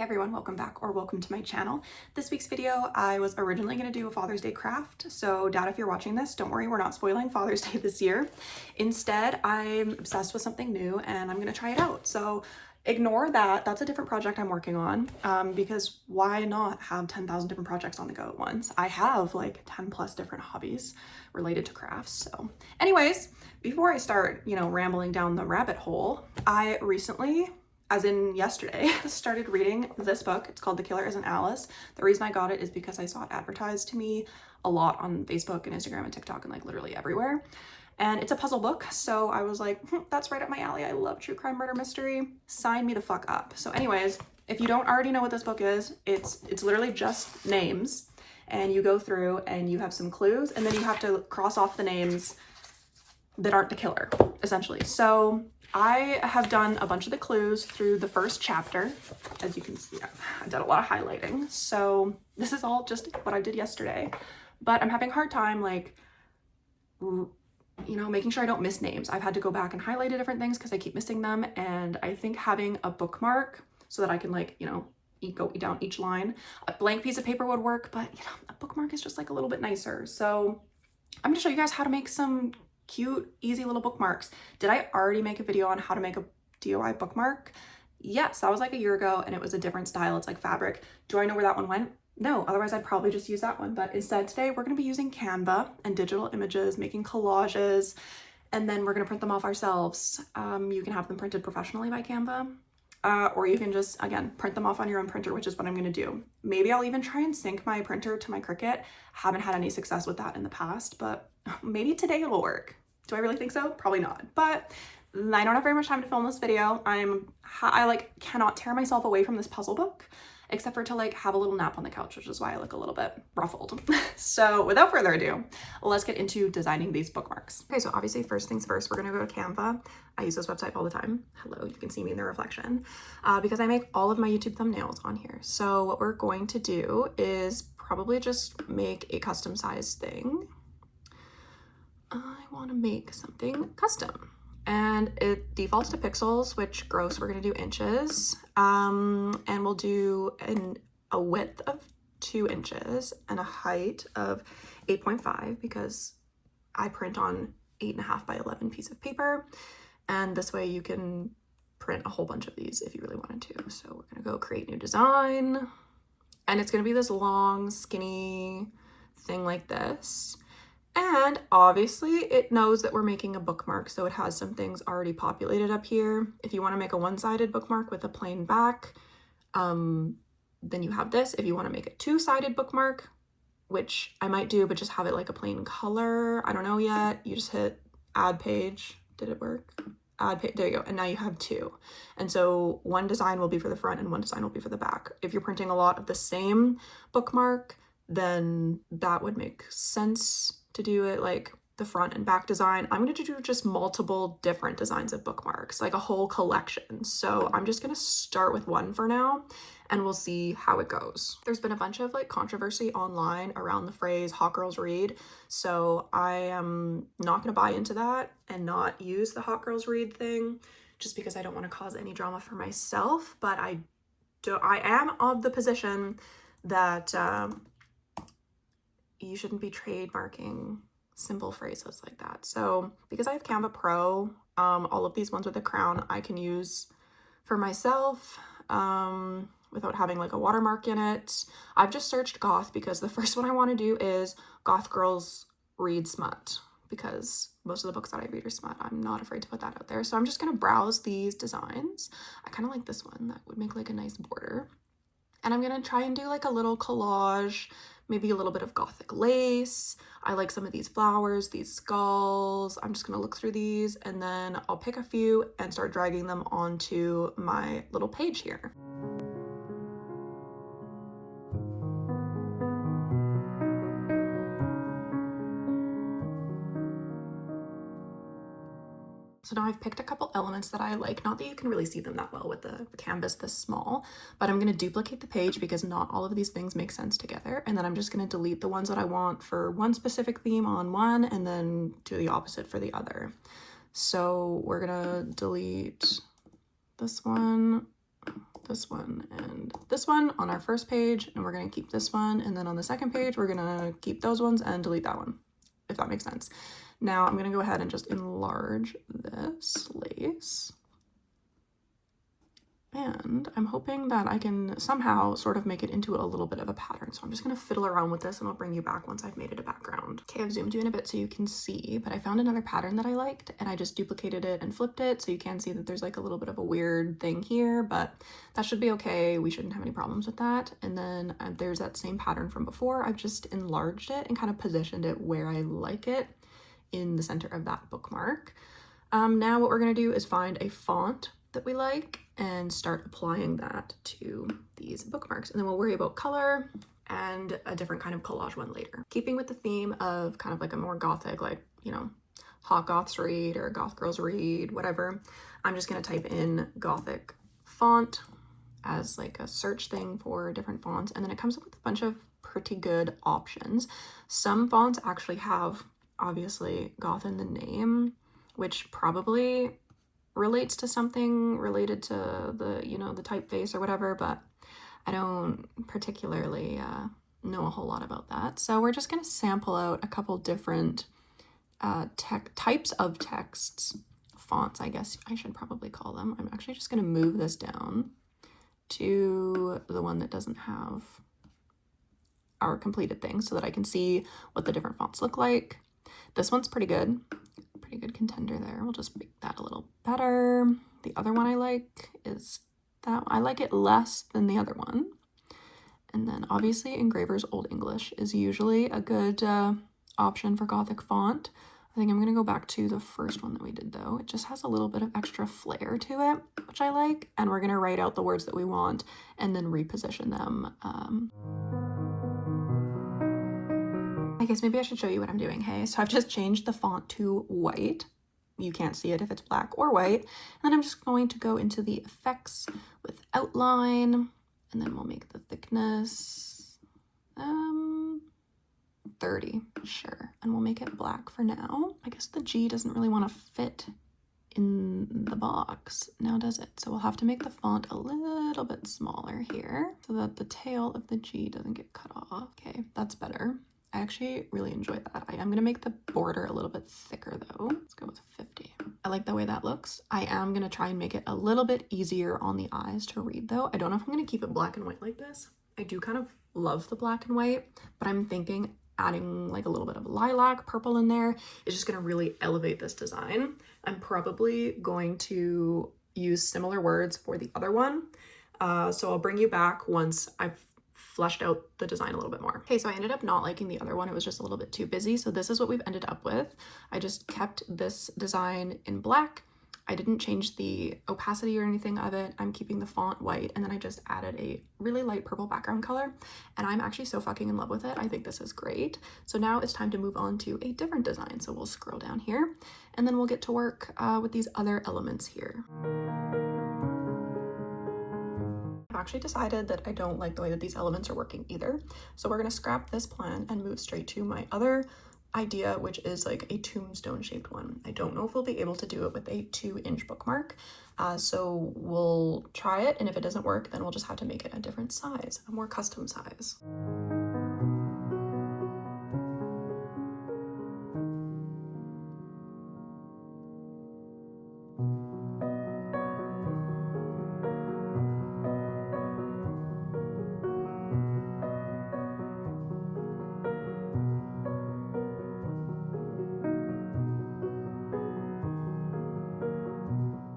Hey everyone, welcome back or welcome to my channel. This week's video, I was originally going to do a Father's Day craft, so Dad, if you're watching this, don't worry, we're not spoiling Father's Day this year. Instead, I'm obsessed with something new and I'm going to try it out. So ignore that. That's a different project I'm working on because why not have 10,000 different projects on the go at once? I have like 10 plus different hobbies related to crafts. So anyways, before I start, rambling down the rabbit hole, I recently, as in yesterday, started reading this book. It's called The Killer Isn't Alice. The reason I got it is because I saw it advertised to me a lot on Facebook and Instagram and TikTok and like literally everywhere. And it's a puzzle book, so I was like, that's right up my alley. I love true crime murder mystery. Sign me the fuck up. So anyways, if you don't already know what this book is, it's literally just names, and you go through and you have some clues, and then you have to cross off the names that aren't the killer, essentially. So I have done a bunch of the clues through the first chapter. As you can see, I did a lot of highlighting. So this is all just what I did yesterday, but I'm having a hard time making sure I don't miss names. I've had to go back and highlight different things because I keep missing them. And I think having a bookmark so that I can go down each line, a blank piece of paper would work, but a bookmark is just like a little bit nicer. So I'm gonna show you guys how to make some cute, easy little bookmarks. Did I already make a video on how to make a DIY bookmark? Yes, that was like a year ago and it was a different style. It's like fabric. Do I know where that one went? No, otherwise I'd probably just use that one. But instead today we're gonna be using Canva and digital images, making collages, and then we're gonna print them off ourselves. You can have them printed professionally by Canva. Or you can just, again, print them off on your own printer, which is what I'm going to do. Maybe I'll even try and sync my printer to my Cricut. Haven't had any success with that in the past, but maybe today it'll work. Do I really think so? Probably not. But I don't have very much time to film this video. I cannot tear myself away from this puzzle book, except for to have a little nap on the couch, which is why I look a little bit ruffled. So without further ado, let's get into designing these bookmarks. Okay, so obviously first things first, we're gonna go to Canva. I use this website all the time. Hello, you can see me in the reflection, because I make all of my YouTube thumbnails on here. So what we're going to do is probably just make a custom size thing. I wanna make something custom. And it defaults to pixels, which gross, we're gonna do inches. And we'll do a width of 2 inches and a height of 8.5 because I print on 8.5 by 11 piece of paper. And this way you can print a whole bunch of these if you really wanted to. So we're gonna go create new design. And it's gonna be this long, skinny thing like this. And obviously it knows that we're making a bookmark, so it has some things already populated up here. If you want to make a one-sided bookmark with a plain back, then you have this. If you want to make a two-sided bookmark, which I might do, but just have it like a plain color, I don't know yet, you just hit add page. Did it work? Add page, there you go. And now you have 2. And so one design will be for the front and one design will be for the back. If you're printing a lot of the same bookmark, then that would make sense to do it like the front and back design. I'm going to do just multiple different designs of bookmarks, like a whole collection. So I'm just going to start with one for now and we'll see how it goes. There's been a bunch of controversy online around the phrase hot girls read. So I am not going to buy into that and not use the hot girls read thing just because I don't want to cause any drama for myself. But I am of the position that you shouldn't be trademarking simple phrases like that. So because I have Canva Pro, all of these ones with a crown I can use for myself without having a watermark in it. I've just searched goth because the first one I want to do is goth girls read smut, because most of the books that I read are smut. I'm not afraid to put that out there. So I'm just going to browse these designs. I kind of like this one. That would make a nice border. And I'm going to try and do a little collage, maybe a little bit of Gothic lace. I like some of these flowers, these skulls. I'm just going to look through these and then I'll pick a few and start dragging them onto my little page here. So now I've picked a couple elements that I like, not that you can really see them that well with the canvas this small, but I'm going to duplicate the page because not all of these things make sense together. And then I'm just going to delete the ones that I want for one specific theme on one and then do the opposite for the other. So we're going to delete this one, this one and this one on our first page, and we're going to keep this one, and then on the second page we're going to keep those ones and delete that one, if that makes sense. Now I'm going to go ahead and just enlarge this lace, and I'm hoping that I can somehow sort of make it into a little bit of a pattern. So I'm just going to fiddle around with this and I'll bring you back once I've made it a background. Okay, I've zoomed you in a bit so you can see, but I found another pattern that I liked and I just duplicated it and flipped it. So you can see that there's like a little bit of a weird thing here, but that should be okay. We shouldn't have any problems with that. And then there's that same pattern from before. I've just enlarged it and kind of positioned it where I like it in the center of that bookmark. Now what we're going to do is find a font that we like and start applying that to these bookmarks. And then we'll worry about color and a different kind of collage one later. Keeping with the theme of kind of like a more Gothic, like, you know, hot goths read or goth girls read, whatever, I'm just going to type in Gothic font as like a search thing for different fonts. And then it comes up with a bunch of pretty good options. Some fonts actually have obviously goth in the name, which probably relates to something related to the, you know, the typeface or whatever, but I don't particularly know a whole lot about that. So we're just going to sample out a couple different types of texts, fonts, I guess I should probably call them. I'm actually just going to move this down to the one that doesn't have our completed thing so that I can see what the different fonts look like. This one's pretty good. Pretty good contender there. We'll just make that a little better. The other one I like is that I like it less than the other one. And then obviously Engraver's Old English is usually a good option for Gothic font. I think I'm going to go back to the first one that we did though. It just has a little bit of extra flair to it, which I like. And we're going to write out the words that we want and then reposition them. I guess maybe I should show you what I'm doing. Hey, so I've just changed the font to white. You can't see it if it's black or white. And then I'm just going to go into the effects with outline, and then we'll make the thickness 30, sure. And we'll make it black for now. I guess the G doesn't really want to fit in the box now, does it? So we'll have to make the font a little bit smaller here so that the tail of the G doesn't get cut off. Okay, that's better. I actually really enjoy that. I am going to make the border a little bit thicker though. Let's go with 50. I like the way that looks. I am going to try and make it a little bit easier on the eyes to read though. I don't know if I'm going to keep it black and white like this. I do kind of love the black and white, but I'm thinking adding like a little bit of lilac purple in there is just going to really elevate this design. I'm probably going to use similar words for the other one. So I'll bring you back once I've fleshed out the design a little bit more. Okay, so I ended up not liking the other one. It was just a little bit too busy. So this is what we've ended up with. I just kept this design in black. I didn't change the opacity or anything of it. I'm keeping the font white, and then I just added a really light purple background color, and I'm actually so fucking in love with it. I think this is great. So now it's time to move on to a different design. So we'll scroll down here, and then we'll get to work with these other elements here. I've actually decided that I don't like the way that these elements are working either. So we're gonna scrap this plan and move straight to my other idea, which is like a tombstone shaped one. I don't know if we'll be able to do it with a 2-inch bookmark. So we'll try it, and if it doesn't work, then we'll just have to make it a different size, a more custom size.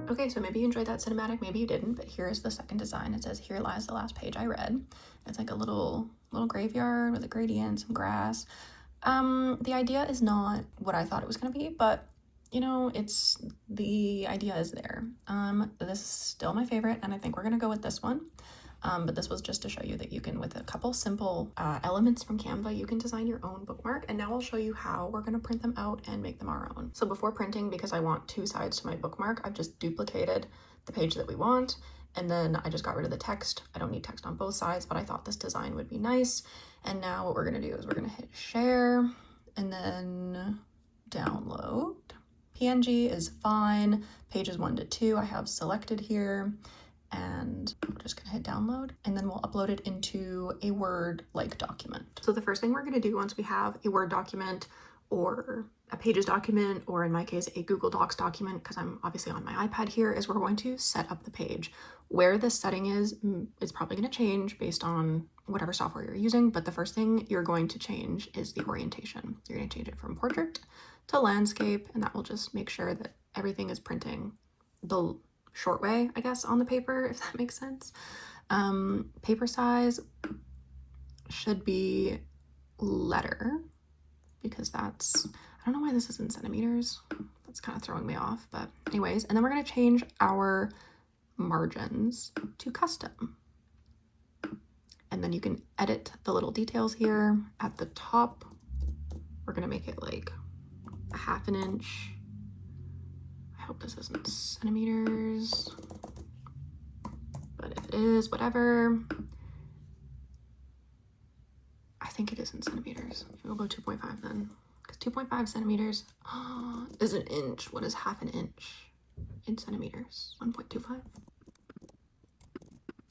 Okay, so maybe you enjoyed that cinematic, maybe you didn't, but here's the second design. It says, "Here lies the last page I read." It's like a little graveyard with a gradient, some grass. The idea is not what I thought it was gonna be, but you know, the idea is there. This is still my favorite, and I think we're gonna go with this one. But this was just to show you that you can, with a couple simple elements from Canva, you can design your own bookmark. And now I'll show you how we're going to print them out and make them our own. So before printing, because I want 2 sides to my bookmark, I've just duplicated the page that we want. And then I just got rid of the text. I don't need text on both sides, but I thought this design would be nice. And now what we're going to do is we're going to hit share and then download. PNG is fine. Pages 1 to 2 I have selected here. and we're just gonna hit download, and then we'll upload it into a Word-like document. So the first thing we're gonna do once we have a Word document or a Pages document, or in my case, a Google Docs document, because I'm obviously on my iPad here, is we're going to set up the page. Where this setting is probably gonna change based on whatever software you're using, but the first thing you're going to change is the orientation. You're gonna change it from portrait to landscape, and that will just make sure that everything is printing the short way, I guess, on the paper, if that makes sense. Paper size should be letter, because that's, I don't know why this is in centimeters. That's kind of throwing me off, but anyways. And then we're gonna change our margins to custom. And then you can edit the little details here at the top. We're gonna make it like a 1/2 inch. I hope this isn't centimeters, but if it is, whatever. I think it is in centimeters. We'll go 2.5 then, because 2.5 centimeters is an inch. What is 1/2 inch in centimeters? 1.25.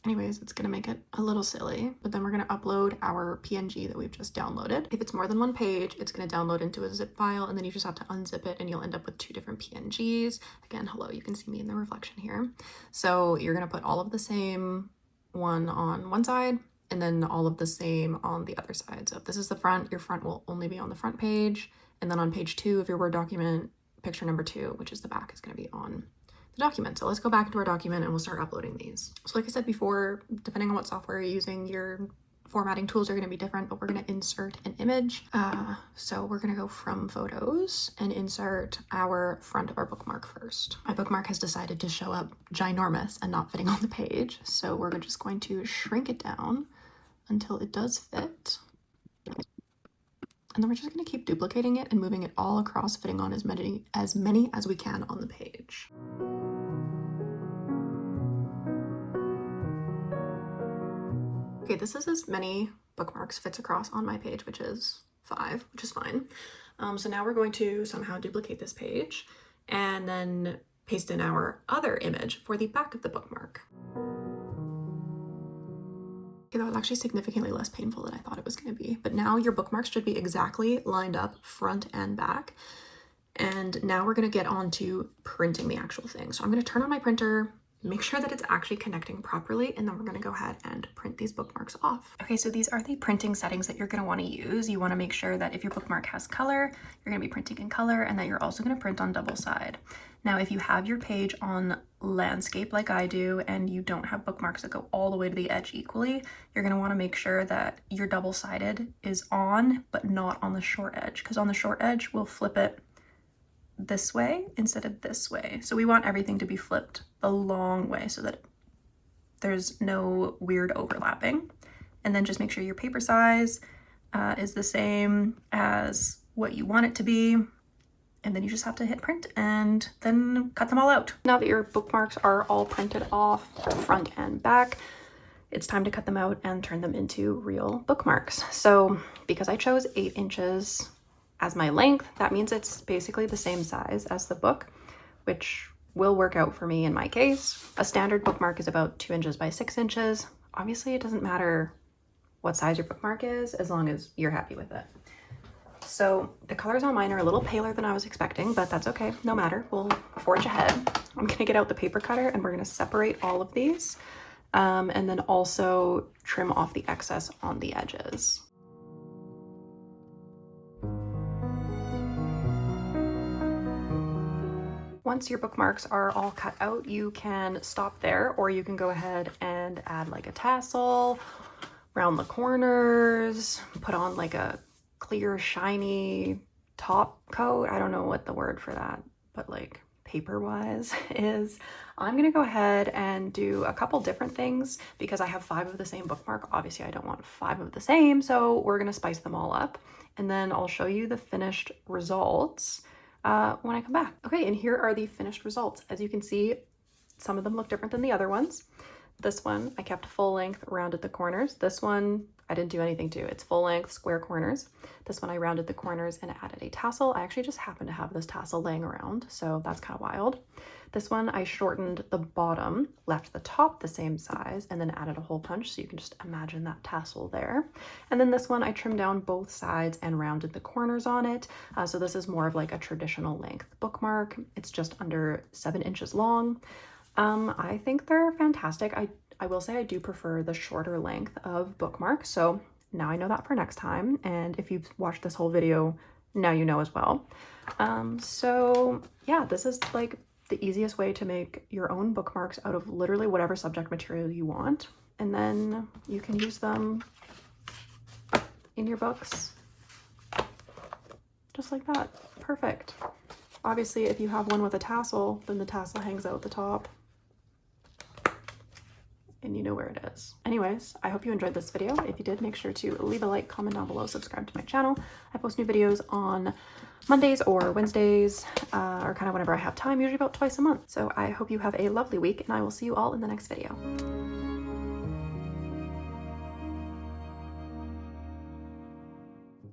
Anyways, it's gonna make it a little silly, but then we're gonna upload our PNG that we've just downloaded. If it's more than one page, it's gonna download into a zip file, and then you just have to unzip it and you'll end up with 2 different PNGs. Again, hello, you can see me in the reflection here. So you're gonna put all of the same one on one side, and then all of the same on the other side. So if this is the front, your front will only be on the front page, and then on page 2 of your Word document, picture number 2, which is the back, is gonna be on the document. So let's go back into our document and we'll start uploading these. So like I said before, depending on what software you're using, your formatting tools are going to be different, but we're going to insert an image. So we're going to go from photos and insert our front of our bookmark first. My bookmark has decided to show up ginormous and not fitting on the page. So we're just going to shrink it down until it does fit. And then we're just going to keep duplicating it and moving it all across, fitting on as many as we can on the page. Okay, this is as many bookmarks fits across on my page, which is 5, which is fine. So now we're going to somehow duplicate this page and then paste in our other image for the back of the bookmark. Okay, that was actually significantly less painful than I thought it was going to be. But now your bookmarks should be exactly lined up front and back. And now we're going to get on to printing the actual thing. So I'm going to turn on my printer, make sure that it's actually connecting properly, and then we're going to go ahead and print these bookmarks off. Okay, so these are the printing settings that you're going to want to use. You want to make sure that if your bookmark has color, you're going to be printing in color, and that you're also going to print on double side. Now, if you have your page on landscape like I do, and you don't have bookmarks that go all the way to the edge equally, you're going to want to make sure that your double-sided is on, but not on the short edge, because on the short edge, we'll flip it this way instead of this way. So we want everything to be flipped the long way so that there's no weird overlapping. And then just make sure your paper size is the same as what you want it to be. And then you just have to hit print and then cut them all out. Now that your bookmarks are all printed off front and back, it's time to cut them out and turn them into real bookmarks. So because I chose 8 inches as my length, that means it's basically the same size as the book, which will work out for me in my case. A standard bookmark is about 2 inches by 6 inches. Obviously, it doesn't matter what size your bookmark is as long as you're happy with it. So the colors on mine are a little paler than I was expecting, but that's okay, no matter, we'll forge ahead. I'm gonna get out the paper cutter and we're gonna separate all of these and then also trim off the excess on the edges. Once your bookmarks are all cut out, you can stop there, or you can go ahead and add like a tassel around the corners, put on like a clear, shiny top coat. I don't know what the word for that, but like paper-wise is. I'm gonna go ahead and do a couple different things because I have 5 of the same bookmark. Obviously, I don't want 5 of the same, so we're gonna spice them all up, and then I'll show you the finished results when I come back. Okay, and here are the finished results. As you can see, some of them look different than the other ones. This one, I kept full length around at the corners. This one, I didn't do anything to. It's full length square corners. This one I rounded the corners and added a tassel. I actually just happened to have this tassel laying around, so that's kind of wild. This one I shortened the bottom, left the top the same size, and then added a hole punch, so you can just imagine that tassel there. And then this one I trimmed down both sides and rounded the corners on it. So this is more of like a traditional length bookmark. It's just under 7 inches long. I think they're fantastic. I will say I do prefer the shorter length of bookmark, so now I know that for next time. And if you've watched this whole video, now you know as well. So yeah, this is like the easiest way to make your own bookmarks out of literally whatever subject material you want. And then you can use them in your books just like that. Perfect. Obviously, if you have one with a tassel, then the tassel hangs out the top and you know where it is. Anyways, I hope you enjoyed this video. If you did, make sure to leave a like, comment down below, subscribe to my channel. I post new videos on Mondays or Wednesdays, or kind of whenever I have time, usually about twice a month. So I hope you have a lovely week, and I will see you all in the next video.